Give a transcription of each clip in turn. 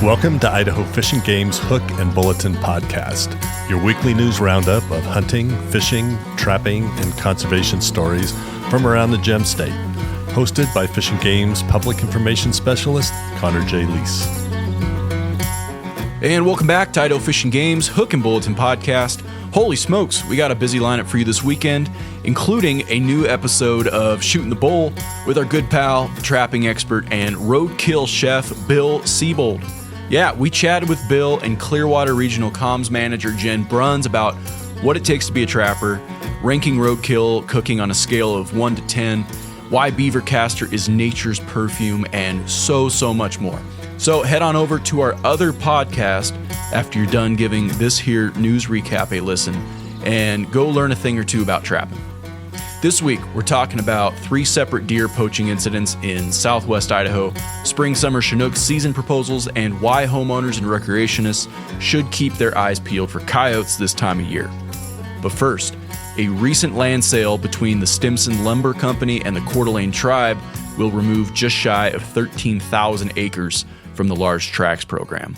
Welcome to Idaho Fish and Game's Hook and Bulletin podcast, your weekly news roundup of hunting, fishing, trapping, and conservation stories from around the Gem State. Hosted by Fish and Game's Public Information Specialist, Connor J. Lease. And welcome back to Idaho Fish and Game's Hook and Bulletin podcast. Holy smokes, we got a busy lineup for you this weekend, including a new episode of Shooting the Bull with our good pal, trapping expert, and roadkill chef, Bill Siebold. Yeah, we chatted with Bill and Clearwater Regional Comms Manager Jen Bruns about what it takes to be a trapper, ranking roadkill cooking on a scale of 1 to 10, why beaver castor is nature's perfume, and so much more. So head on over to our other podcast after you're done giving this here news recap a listen and go learn a thing or two about trapping. This week, we're talking about 3 separate deer poaching incidents in southwest Idaho, spring-summer chinook season proposals, and why homeowners and recreationists should keep their eyes peeled for coyotes this time of year. But first, a recent land sale between the Stimson Lumber Company and the Coeur tribe will remove just shy of 13,000 acres from the Large Tracts Program.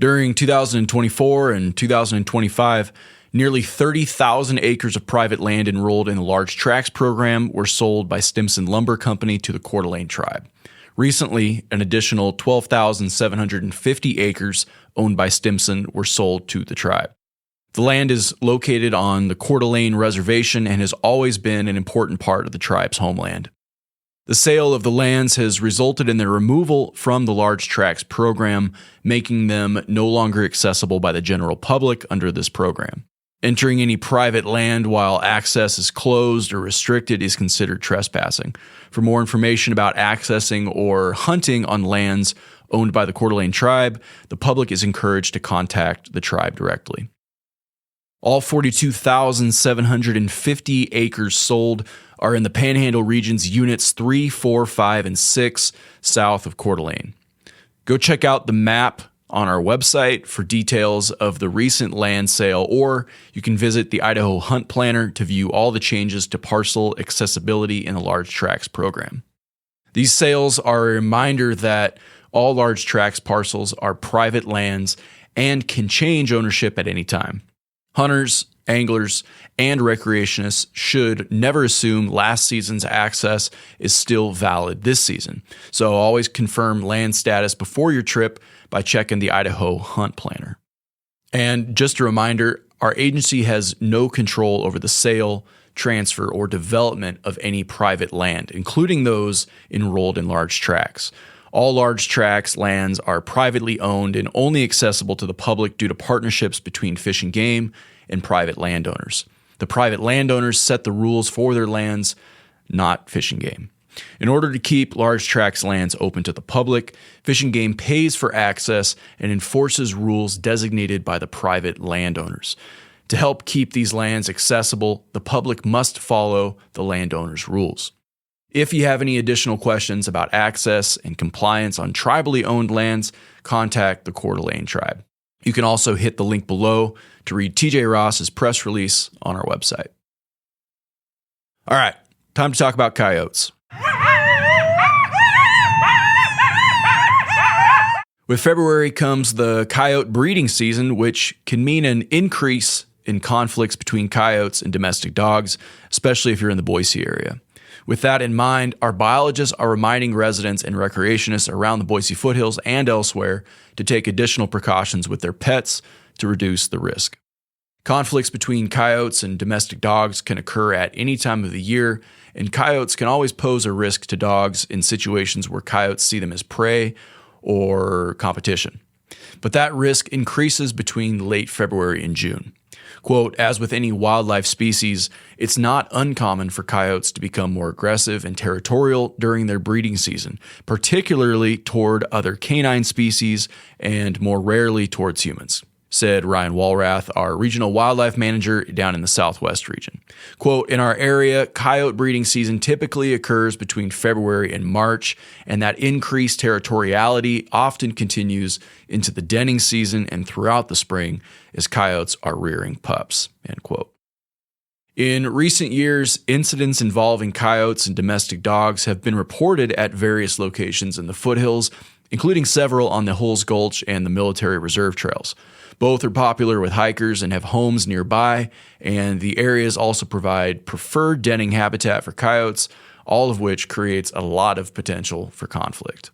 During 2024 and 2025, nearly 30,000 acres of private land enrolled in the Large Tracts Program were sold by Stimson Lumber Company to the Coeur tribe. Recently, an additional 12,750 acres owned by Stimson were sold to the tribe. The land is located on the Coeur d'Alene Reservation and has always been an important part of the tribe's homeland. The sale of the lands has resulted in their removal from the Large Tracts Program, making them no longer accessible by the general public under this program. Entering any private land while access is closed or restricted is considered trespassing. For more information about accessing or hunting on lands owned by the Coeur d'Alene tribe, the public is encouraged to contact the tribe directly. All 42,750 acres sold are in the Panhandle region's Units 3, 4, 5, and 6 south of Coeur d'Alene. Go check out the map on our website for details of the recent land sale, or you can visit the Idaho Hunt Planner to view all the changes to parcel accessibility in the Large Tracts Program. These sales are a reminder that all Large Tracts parcels are private lands and can change ownership at any time. Hunters, anglers, and recreationists should never assume last season's access is still valid this season. So always confirm land status before your trip by checking the Idaho Hunt Planner. And just a reminder, our agency has no control over the sale, transfer, or development of any private land, including those enrolled in Large Tracts. All Large Tracts lands are privately owned and only accessible to the public due to partnerships between Fish and Game and private landowners. The private landowners set the rules for their lands, not Fish and Game. In order to keep Large Tracts lands open to the public, Fish and Game pays for access and enforces rules designated by the private landowners. To help keep these lands accessible, the public must follow the landowners' rules. If you have any additional questions about access and compliance on tribally owned lands, contact the Coeur d'Alene tribe. You can also hit the link below to read TJ Ross's press release on our website. All right, time to talk about coyotes. With February comes the coyote breeding season, which can mean an increase in conflicts between coyotes and domestic dogs, especially if you're in the Boise area. With that in mind, our biologists are reminding residents and recreationists around the Boise foothills and elsewhere to take additional precautions with their pets to reduce the risk. Conflicts between coyotes and domestic dogs can occur at any time of the year, and coyotes can always pose a risk to dogs in situations where coyotes see them as prey or competition. But that risk increases between late February and June. Quote, as with any wildlife species, it's not uncommon for coyotes to become more aggressive and territorial during their breeding season, particularly toward other canine species and more rarely towards humans, said Ryan Walrath, our regional wildlife manager down in the Southwest region. Quote, in our area, coyote breeding season typically occurs between February and March, and that increased territoriality often continues into the denning season and throughout the spring as coyotes are rearing pups, end quote. In recent years, incidents involving coyotes and domestic dogs have been reported at various locations in the foothills, including several on the Hulls Gulch and the Military Reserve trails. Both are popular with hikers and have homes nearby, and the areas also provide preferred denning habitat for coyotes, all of which creates a lot of potential for conflict.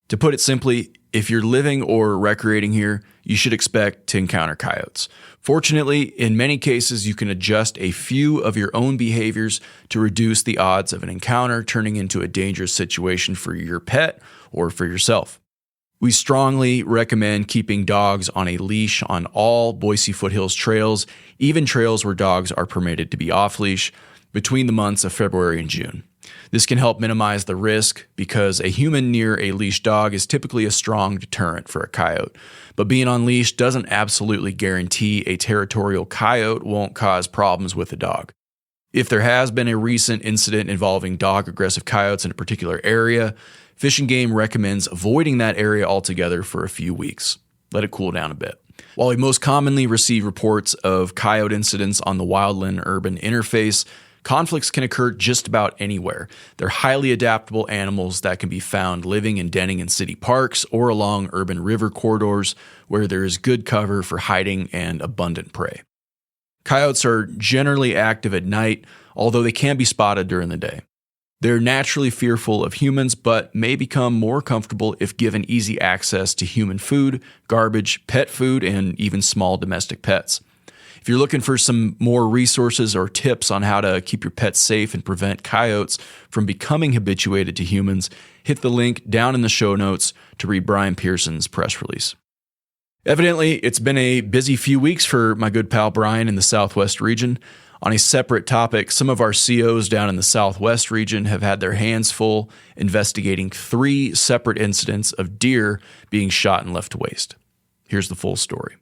To put it simply, if you're living or recreating here, you should expect to encounter coyotes. Fortunately, in many cases, you can adjust a few of your own behaviors to reduce the odds of an encounter turning into a dangerous situation for your pet or for yourself. We strongly recommend keeping dogs on a leash on all Boise Foothills trails, even trails where dogs are permitted to be off-leash, between the months of February and June. This can help minimize the risk because a human near a leash dog is typically a strong deterrent for a coyote. But being on leash doesn't absolutely guarantee a territorial coyote won't cause problems with a dog. If there has been a recent incident involving dog-aggressive coyotes in a particular area, Fish and Game recommends avoiding that area altogether for a few weeks. Let it cool down a bit. While we most commonly receive reports of coyote incidents on the wildland-urban interface, conflicts can occur just about anywhere. They're highly adaptable animals that can be found living and denning in city parks or along urban river corridors where there is good cover for hiding and abundant prey. Coyotes are generally active at night, although they can be spotted during the day. They're naturally fearful of humans, but may become more comfortable if given easy access to human food, garbage, pet food, and even small domestic pets. If you're looking for some more resources or tips on how to keep your pets safe and prevent coyotes from becoming habituated to humans, hit the link down in the show notes to read Brian Pearson's press release. Evidently, it's been a busy few weeks for my good pal Brian in the Southwest region. On a separate topic, some of our COs down in the Southwest region have had their hands full investigating 3 separate incidents of deer being shot and left to waste. Here's the full story.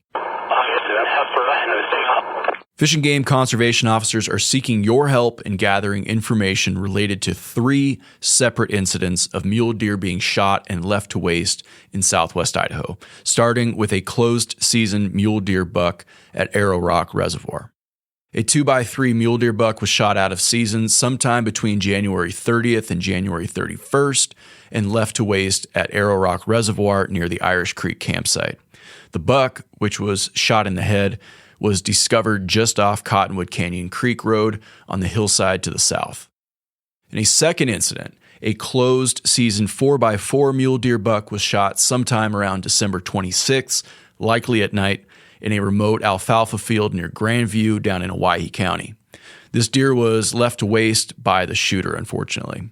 Fish and Game conservation officers are seeking your help in gathering information related to 3 separate incidents of mule deer being shot and left to waste in southwest Idaho, starting with a closed-season mule deer buck at Arrow Rock Reservoir. A 2x3 mule deer buck was shot out of season sometime between January 30th and January 31st and left to waste at Arrow Rock Reservoir near the Irish Creek campsite. The buck, which was shot in the head, was discovered just off Cottonwood Canyon Creek Road on the hillside to the south. In a second incident, a closed-season 4x4 mule deer buck was shot sometime around December 26th, likely at night, in a remote alfalfa field near Grandview down in Owyhee County. This deer was left to waste by the shooter, unfortunately.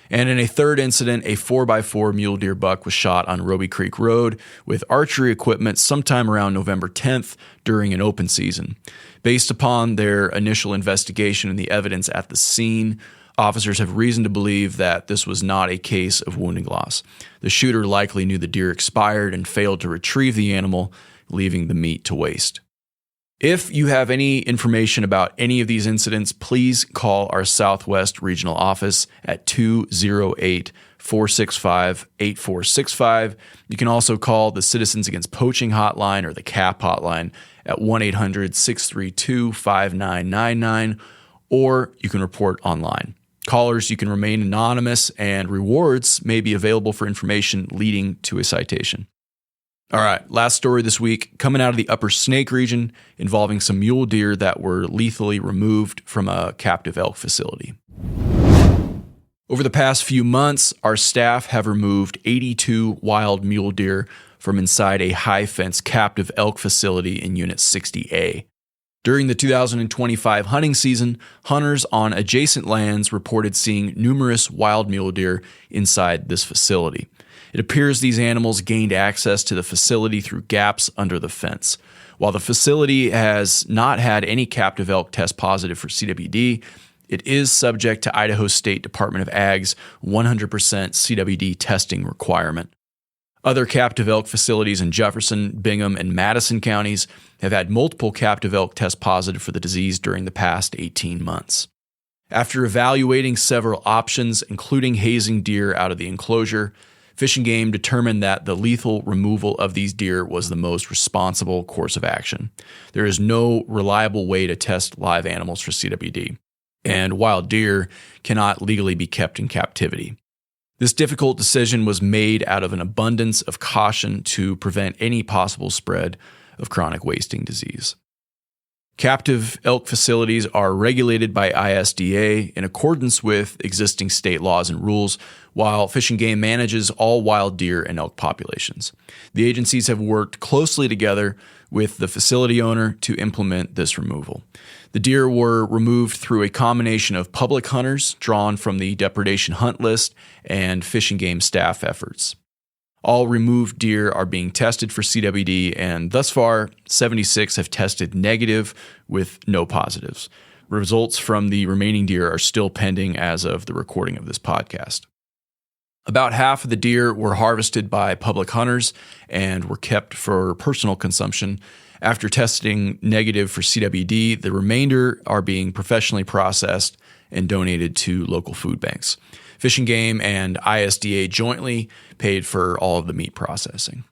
And in a third incident, a 4x4 mule deer buck was shot on Roby Creek Road with archery equipment sometime around November 10th during an open season. Based upon their initial investigation and the evidence at the scene, officers have reason to believe that this was not a case of wounding loss. The shooter likely knew the deer expired and failed to retrieve the animal, leaving the meat to waste. If you have any information about any of these incidents, please call our Southwest Regional Office at 208-465-8465. You can also call the Citizens Against Poaching hotline or the CAP hotline at 1-800-632-5999, or you can report online. Callers, you can remain anonymous, and rewards may be available for information leading to a citation. All right, last story this week, coming out of the Upper Snake region, involving some mule deer that were lethally removed from a captive elk facility. Over the past few months, our staff have removed 82 wild mule deer from inside a high-fence captive elk facility in Unit 60A. During the 2025 hunting season, hunters on adjacent lands reported seeing numerous wild mule deer inside this facility. It appears these animals gained access to the facility through gaps under the fence. While the facility has not had any captive elk test positive for CWD, it is subject to Idaho State Department of Ag's 100% CWD testing requirement. Other captive elk facilities in Jefferson, Bingham, and Madison counties have had multiple captive elk test positive for the disease during the past 18 months. After evaluating several options, including hazing deer out of the enclosure, Fish and Game determined that the lethal removal of these deer was the most responsible course of action. There is no reliable way to test live animals for CWD, and wild deer cannot legally be kept in captivity. This difficult decision was made out of an abundance of caution to prevent any possible spread of chronic wasting disease. Captive elk facilities are regulated by ISDA in accordance with existing state laws and rules, while Fish and Game manages all wild deer and elk populations. The agencies have worked closely together with the facility owner to implement this removal. The deer were removed through a combination of public hunters drawn from the depredation hunt list and Fish and Game staff efforts. All removed deer are being tested for CWD, and thus far, 76 have tested negative with no positives. Results from the remaining deer are still pending as of the recording of this podcast. About half of the deer were harvested by public hunters and were kept for personal consumption. After testing negative for CWD, the remainder are being professionally processed and donated to local food banks. Fish and Game and ISDA jointly paid for all of the meat processing.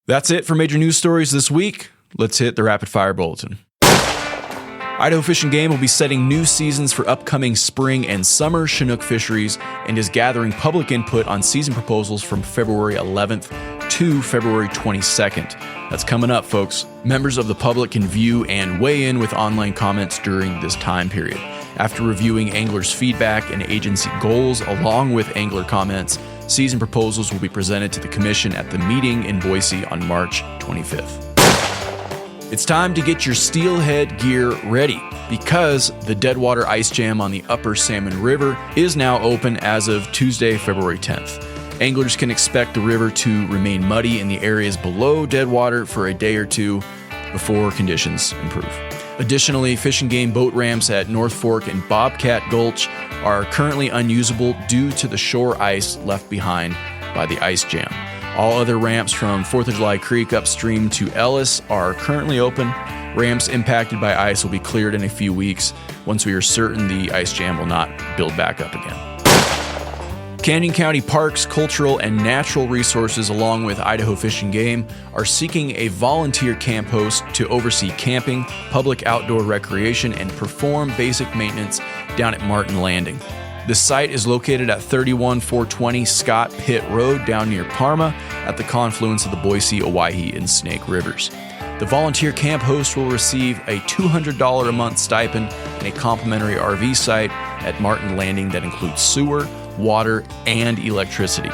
That's it for major news stories this week. Let's hit the rapid fire bulletin. Idaho Fish and Game will be setting new seasons for upcoming spring and summer chinook fisheries and is gathering public input on season proposals from February 11th to February 22nd. That's coming up, folks. Members of the public can view and weigh in with online comments during this time period. After reviewing anglers' feedback and agency goals along with angler comments, season proposals will be presented to the Commission at the meeting in Boise on March 25th. It's time to get your steelhead gear ready because the Deadwater Ice Jam on the Upper Salmon River is now open as of Tuesday, February 10th. Anglers can expect the river to remain muddy in the areas below Deadwater for a day or two before conditions improve. Additionally, Fish and Game boat ramps at North Fork and Bobcat Gulch are currently unusable due to the shore ice left behind by the ice jam. All other ramps from 4th of July Creek upstream to Ellis are currently open. Ramps impacted by ice will be cleared in a few weeks once we are certain the ice jam will not build back up again. Canyon County Parks, Cultural, and Natural Resources, along with Idaho Fish and Game, are seeking a volunteer camp host to oversee camping, public outdoor recreation, and perform basic maintenance down at Martin Landing. The site is located at 31420 Scott Pitt Road down near Parma at the confluence of the Boise, Owyhee, and Snake Rivers. The volunteer camp host will receive a $200 a month stipend and a complimentary RV site at Martin Landing that includes sewer, water, and electricity.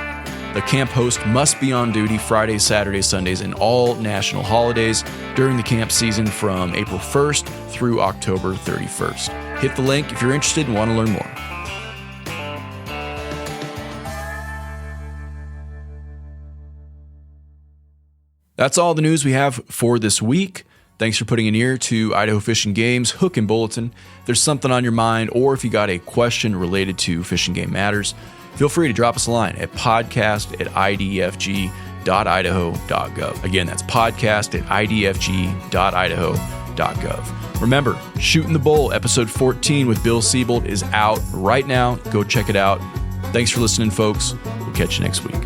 The camp host must be on duty Fridays, Saturdays, Sundays, and all national holidays during the camp season from April 1st through October 31st. Hit the link if you're interested and want to learn more. That's all the news we have for this week. Thanks for putting an ear to Idaho Fish and Game's Hook and Bulletin. If there's something on your mind or if you got a question related to Fish and Game matters, feel free to drop us a line at podcast@idfg.idaho.gov. Again, that's podcast@idfg.idaho.gov. Remember, Shooting the Bull, episode 14 with Bill Siebold is out right now. Go check it out. Thanks for listening, folks. We'll catch you next week.